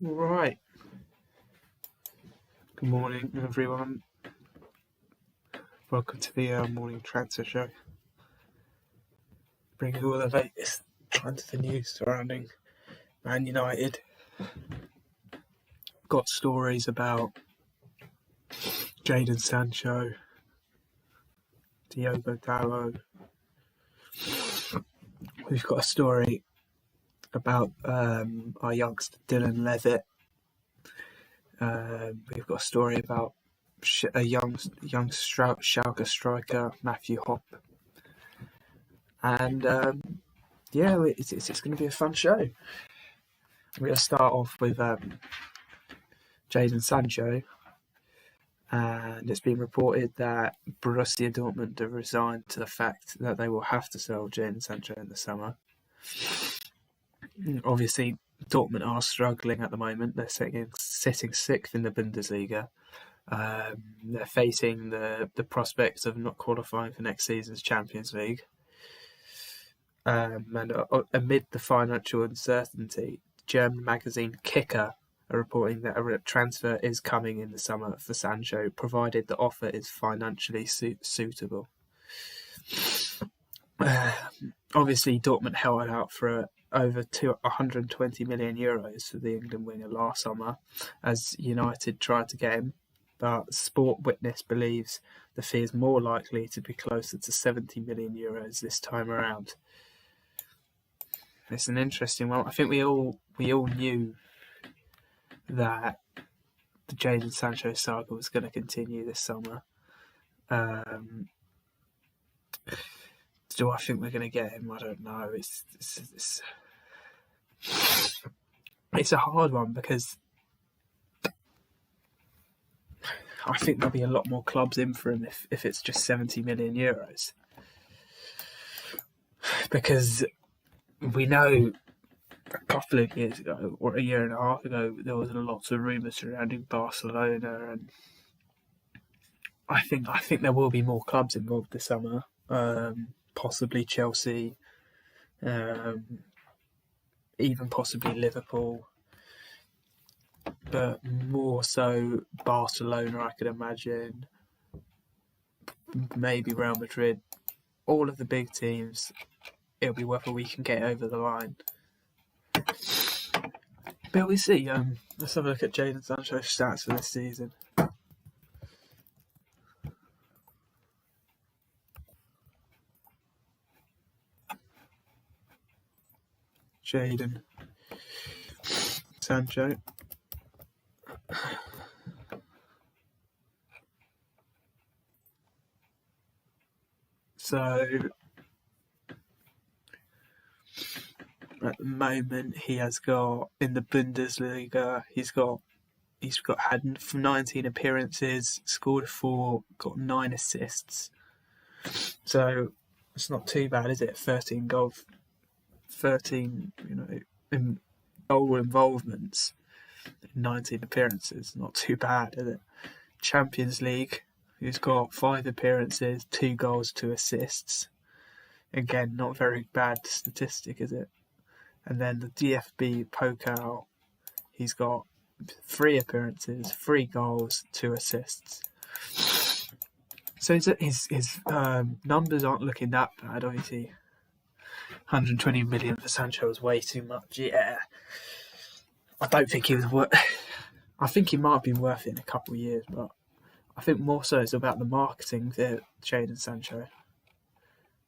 Right. Good morning, everyone. Welcome to the morning transfer show. Bringing all the latest transfer news surrounding Man United. Got stories about Jaden Sancho, Diogo Dalot. We've got a story about our youngster Dylan Levitt. We've got a story about a young Schalke striker, Matthew Hopp. And it's going to be a fun show. We're going to start off with Jaden Sancho. And it's been reported that Borussia Dortmund have resigned to the fact that they will have to sell Jaden Sancho in the summer. Obviously, Dortmund are struggling at the moment. They're sitting 6th in the Bundesliga. They're facing the prospects of not qualifying for next season's Champions League. And amid the financial uncertainty, German magazine Kicker are reporting that a transfer is coming in the summer for Sancho, provided the offer is financially suitable. Obviously, Dortmund held out for over 120 million euros for the England winger last summer, as United tried to get him. But Sport Witness believes the fee is more likely to be closer to 70 million euros this time around. It's an interesting one. I think we all knew that the Jaden Sancho saga was going to continue this summer. Do I think we're going to get him? I don't know. It's a hard one because I think there'll be a lot more clubs in for him if it's just 70 million euros. Because we know a couple of years ago, or a year and a half ago, there was lots of rumours surrounding Barcelona, and I think there will be more clubs involved this summer. Possibly Chelsea, even possibly Liverpool, but more so Barcelona, I could imagine. Maybe Real Madrid. All of the big teams. It'll be whether we can get over the line. But we see. Let's have a look at Jaden Sancho's stats for this season. Jaden Sancho. So at the moment, he has got in the Bundesliga. He's had 19 appearances, scored 4, got 9 assists. So it's not too bad, is it? 13 goals, 13 goal involvements, 19 appearances. Not too bad, is it? Champions League. He's got 5 appearances, 2 goals, 2 assists. Again, not very bad statistic, is it? And then the DFB Pokal, he's got 3 appearances, 3 goals, 2 assists. So his numbers aren't looking that bad, obviously. 120 million for Sancho was way too much. Yeah, I don't think he was worth. I think he might have been worth it in a couple of years, but I think more so it's about the marketing for Jaden Sancho.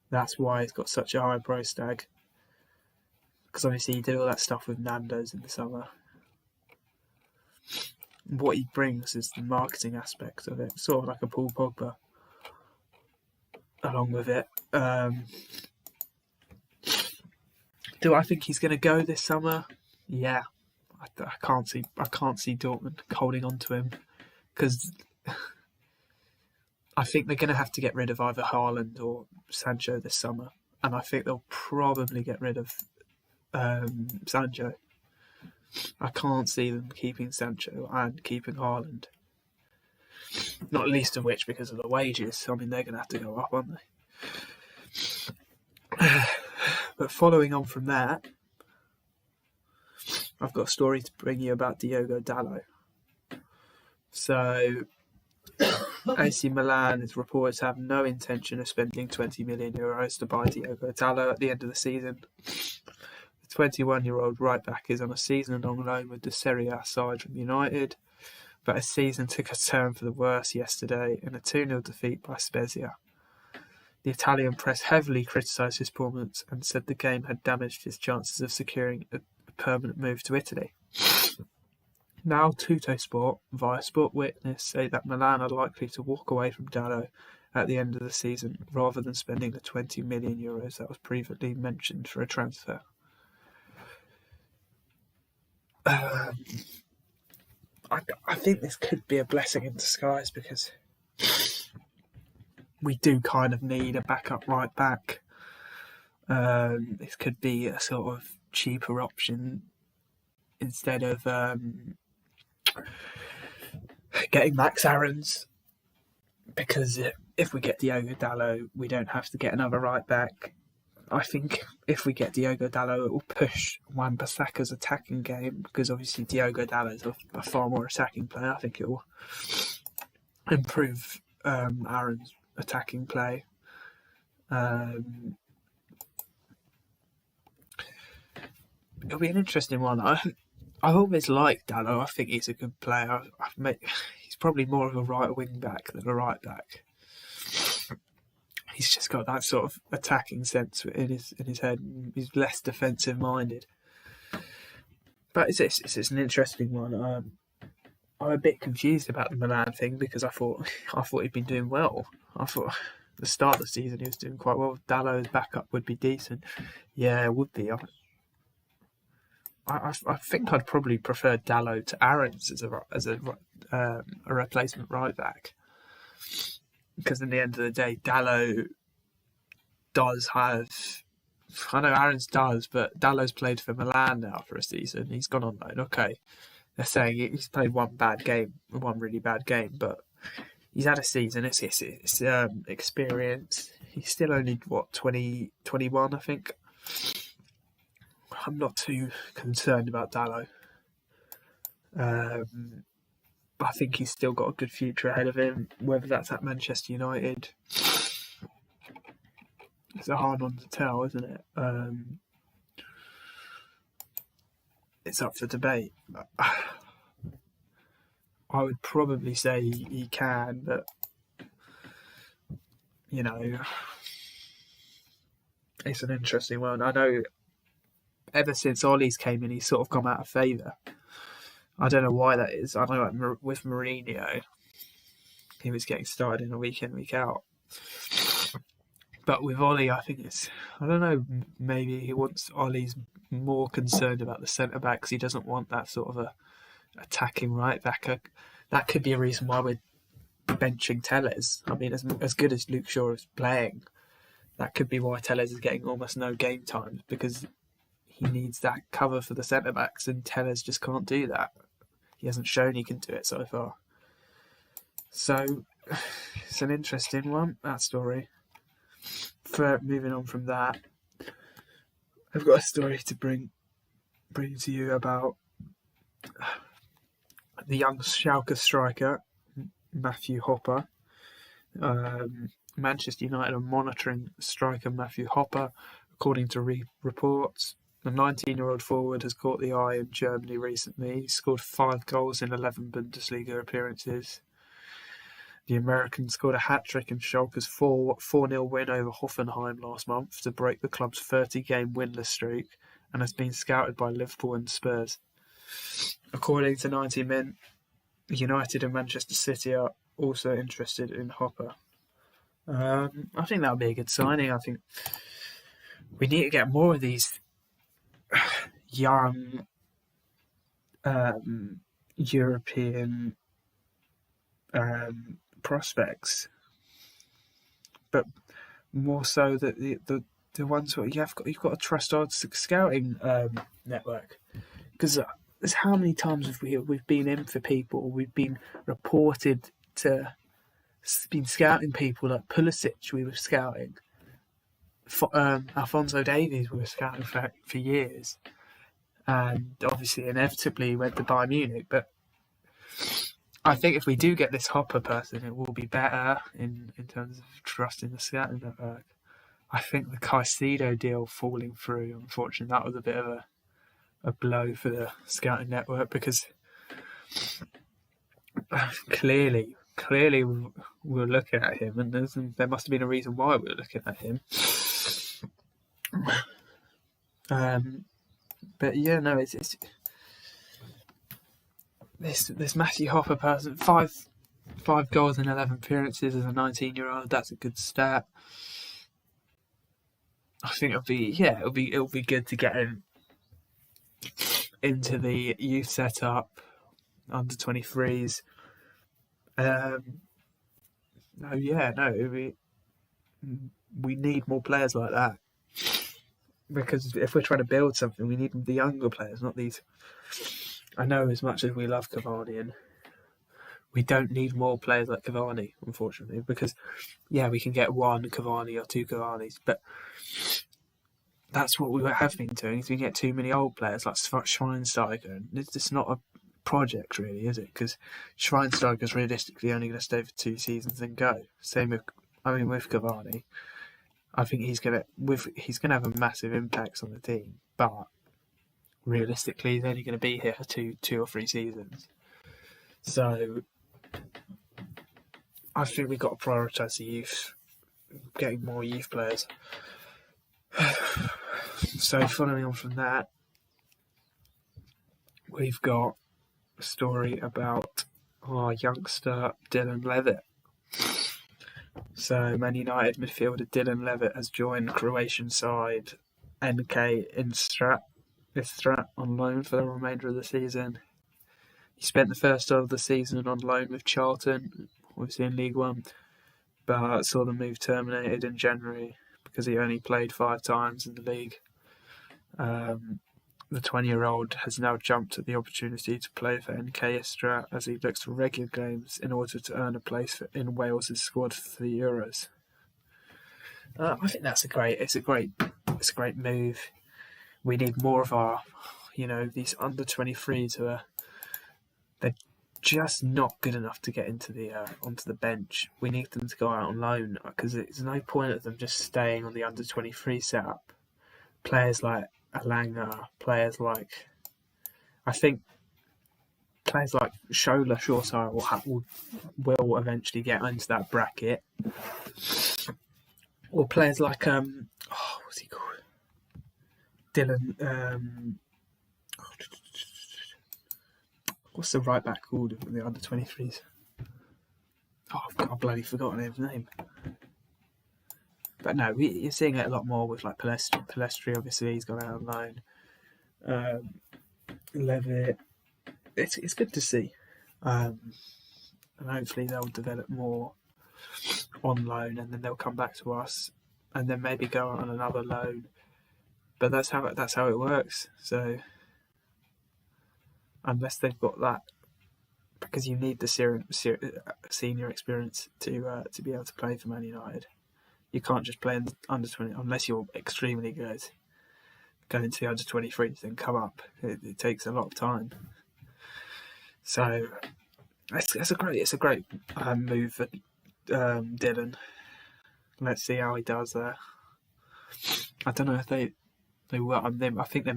That's why he's got such a high price tag. Because obviously he did all that stuff with Nando's in the summer. And what he brings is the marketing aspect of it, sort of like a Paul Pogba. Along with it, do I think he's going to go this summer? Yeah, I can't see Dortmund holding on to him because I think they're going to have to get rid of either Haaland or Sancho this summer, and I think they'll probably get rid of Sancho. I can't see them keeping Sancho and keeping Haaland. Not least of which because of the wages. I mean, they're going to have to go up, aren't they? But following on from that, I've got a story to bring you about Diogo Dalot. So, AC Milan is reported to have no intention of spending €20 million to buy Diogo Dalot at the end of the season. The 21-year-old right-back is on a season-long loan with the Serie A side from United, but his season took a turn for the worse yesterday in a 2-0 defeat by Spezia. The Italian press heavily criticised his performance and said the game had damaged his chances of securing a permanent move to Italy. Now Tuttosport, via Sport Witness, say that Milan are likely to walk away from Dalot at the end of the season rather than spending the €20 million that was previously mentioned for a transfer. I think this could be a blessing in disguise because we do kind of need a backup right back. This could be a sort of cheaper option instead of getting Max Aarons, because if we get Diogo Dalot, we don't have to get another right back. I think if we get Diogo Dalot, it will push Wan-Bissaka's attacking game, because obviously Diogo Dalot is a far more attacking player. I think it will improve Aaron's attacking play. It'll be an interesting one. I've always liked Dalot. I think he's a good player. He's probably more of a right wing back than a right back. He's just got that sort of attacking sense in his head. He's less defensive minded. But it's an interesting one. I'm a bit confused about the Milan thing because I thought he'd been doing well. I thought at the start of the season he was doing quite well. Dalot's backup would be decent. Yeah, it would be. I think I'd probably prefer Dalot to Aarons as a replacement right back, because in the end of the day, Dalot does have. I know Aarons does, but Dalot's played for Milan now for a season. He's gone on loan. Okay, they're saying he's played one really bad game, but he's had a season. It's experience. He's still only 21, I think. I'm not too concerned about Dalot. I think he's still got a good future ahead of him, whether that's at Manchester United. It's a hard one to tell, isn't it? It's up for debate. I would probably say he can, but it's an interesting one. I know ever since Ollie's came in, he's sort of come out of favour. I don't know why that is. I know with Mourinho, he was getting started in a week in, week out. But with Ollie, I think I don't know, maybe Ollie's more concerned about the centre-backs. He doesn't want that sort of a attacking right-back. That could be a reason why we're benching Telles. I mean, as good as Luke Shaw is playing, that could be why Telles is getting almost no game time, because he needs that cover for the centre-backs, and Telles just can't do that. He hasn't shown he can do it so far. So, it's an interesting one, that story. For moving on from that, I've got a story to bring to you about the young Schalke striker, Matthew Hopper. Manchester United are monitoring striker Matthew Hopper, according to reports. The 19-year-old forward has caught the eye in Germany recently. He scored 5 goals in 11 Bundesliga appearances. The American scored a hat-trick in Schalke's 4-0 win over Hoffenheim last month to break the club's 30-game winless streak, and has been scouted by Liverpool and Spurs. According to 90 Min, United and Manchester City are also interested in Hopper. I think that would be a good signing. I think we need to get more of these young European prospects, but more so that the ones where you've got to trust our scouting network, because there's how many times we've been in for people, we've been reported to been scouting people like Pulisic. We were scouting Alphonso Davies. We were scouting for years, and obviously inevitably he went to Bayern Munich. But I think if we do get this Hopper person, it will be better in terms of trusting the scouting network. I think the Caicedo deal falling through, unfortunately, that was a bit of a blow for the scouting network, because clearly we were looking at him, and there must have been a reason why we were looking at him. But yeah, no, it's this Matthew Hopper person, five goals in 11 appearances as a 19-year-old. That's a good stat. I think it'll be good to get him into the youth setup, under 23s. We need more players like that, because if we're trying to build something, we need the younger players, not these. I know, as much as we love Cavani, and we don't need more players like Cavani, unfortunately, because we can get one Cavani or two Cavanis, but that's what we have been doing. Is we get too many old players like Schweinsteiger, and it's just not a project, really, is it? Because Schweinsteiger's realistically only going to stay for 2 seasons and go. Same with Cavani. I think he's going to have a massive impact on the team, but realistically, he's only going to be here for 2 or 3 seasons. So I think we've got to prioritise the youth, getting more youth players. So following on from that, we've got a story about our youngster Dylan Levitt. So Man United midfielder Dylan Levitt has joined Croatian side NK Istrat on loan for the remainder of the season. He spent the first half of the season on loan with Charlton, obviously in League One, but saw the move terminated in January because he only played 5 times in the league. The 20-year-old has now jumped at the opportunity to play for NK Istrat as he looks for regular games in order to earn a place in Wales' squad for the Euros. I think that's a great move. We need more of our, these under 23s who they're just not good enough to get into the onto the bench. We need them to go out on loan, because there's no point of them just staying on the under 23 setup. Players like Alanga, players like Shola Shorsire will eventually get into that bracket, or players like what's he called? Dylan. What's the right back called in the under 23s? Oh, I've bloody forgotten his name. But no, you're seeing it a lot more with like Palestri. Obviously, he's gone out on loan. Levitt. It's good to see, and hopefully they'll develop more on loan, and then they'll come back to us, and then maybe go on another loan. But that's how it works. So unless they've got that, because you need the senior experience to be able to play for Man United. You can't just play in the under 20 unless you're extremely good. Go into the under 23s and come up. It takes a lot of time. So it's a great move for Dylan. Let's see how he does there. I don't know if they were. I think they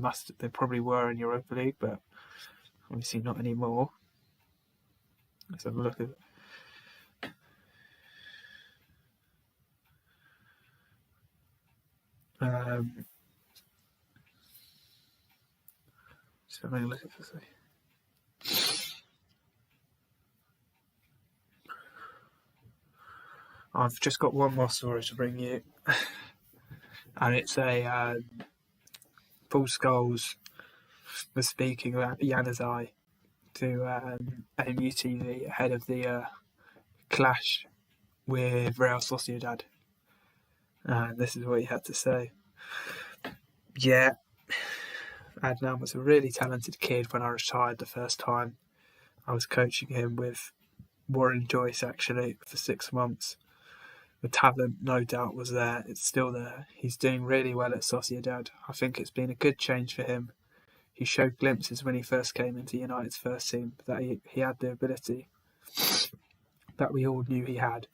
probably were in Europa League, but obviously not anymore. Let's have a look at it. Just having a look at this. I've just got one more story to bring you, and it's Paul Scholes was speaking about Januzaj to MUTV ahead of the clash with Real Sociedad. And this is what he had to say. Yeah, Adnan was a really talented kid when I retired the first time. I was coaching him with Warren Joyce, actually, for 6 months. The talent, no doubt, was there. It's still there. He's doing really well at Sociedad. I think it's been a good change for him. he showed glimpses when he first came into United's first team that he had the ability that we all knew he had.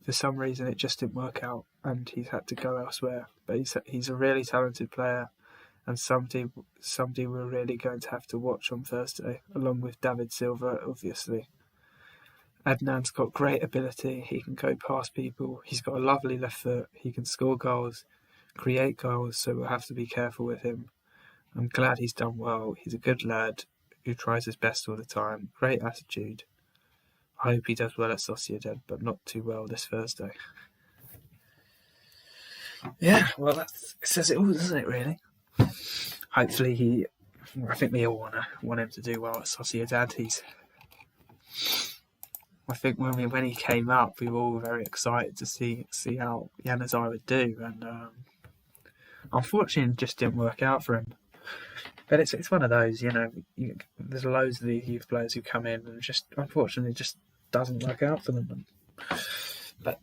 For some reason, it just didn't work out, and he's had to go elsewhere. But he's a really talented player, and somebody we're really going to have to watch on Thursday, along with David Silva, obviously. Adnan's got great ability. He can go past people. He's got a lovely left foot. He can score goals, create goals, so we'll have to be careful with him. I'm glad he's done well. He's a good lad who tries his best all the time. Great attitude. I hope he does well at Sociedad, but not too well this Thursday. Yeah, well, that says it all, doesn't it, really? Hopefully I think we all want him to do well at Sociedad. I think when he came up, we were all very excited to see how Januzaj would do, and unfortunately, it just didn't work out for him. But it's one of those, there's loads of these youth players who come in and just unfortunately just doesn't work out for them. But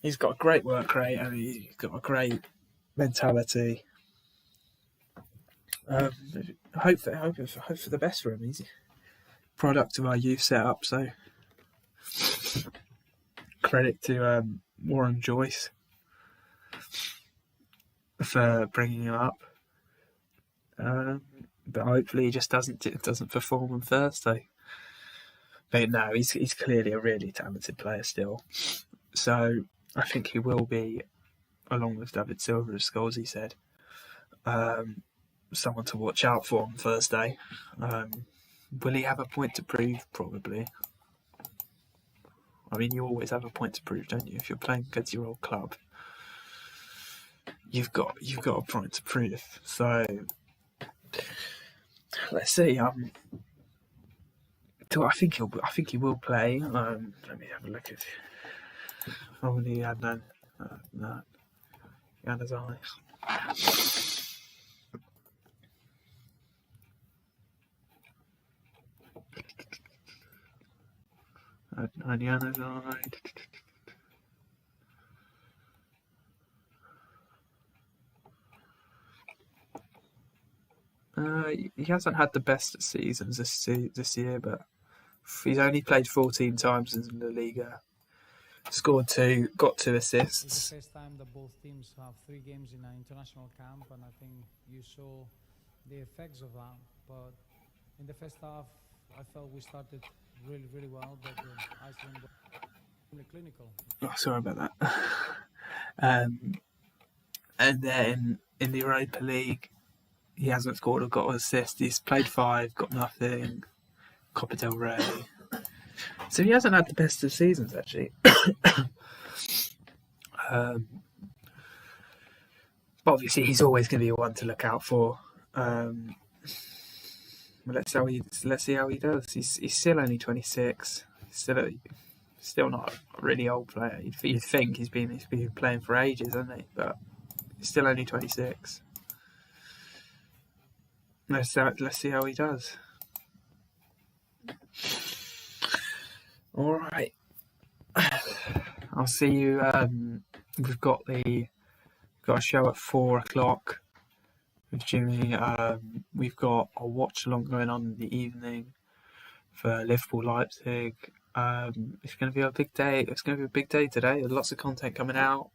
he's got a great work rate and he's got a great mentality. Hope for the best for him. He's a product of our youth setup, so credit to Warren Joyce for bringing him up. But hopefully he just doesn't perform on Thursday. But no, he's clearly a really talented player still. So I think he will be, along with David Silva, as Scholesy said, someone to watch out for on Thursday. Will he have a point to prove? Probably. I mean, you always have a point to prove, don't you? If you're playing against your old club, you've got a point to prove. So let's see. I think he will play. Let me have a look at. Oh, he had no. He had his eyes. He hasn't had the best seasons this year, but he's only played 14 times in the Liga. Scored 2, got 2 assists. It's the first time that both teams have 3 games in an international camp, and I think you saw the effects of that. But in the first half, I felt we started really, really well, but Iceland was really clinical. Oh, sorry about that. And then in the Europa League, he hasn't scored or got an assist. He's played 5, got nothing. Copa del Rey. So he hasn't had the best of seasons, actually. But obviously, he's always going to be one to look out for. Let's see how he does. He's still only 26. He's still not a really old player. You'd think he's been playing for ages, hasn't he? But he's still only 26. Let's see how he does. All right. I'll see you. We've got a show at 4:00 with Jimmy. We've got a watch along going on in the evening for Liverpool Leipzig. It's going to be a big day. It's going to be a big day today. There's lots of content coming out.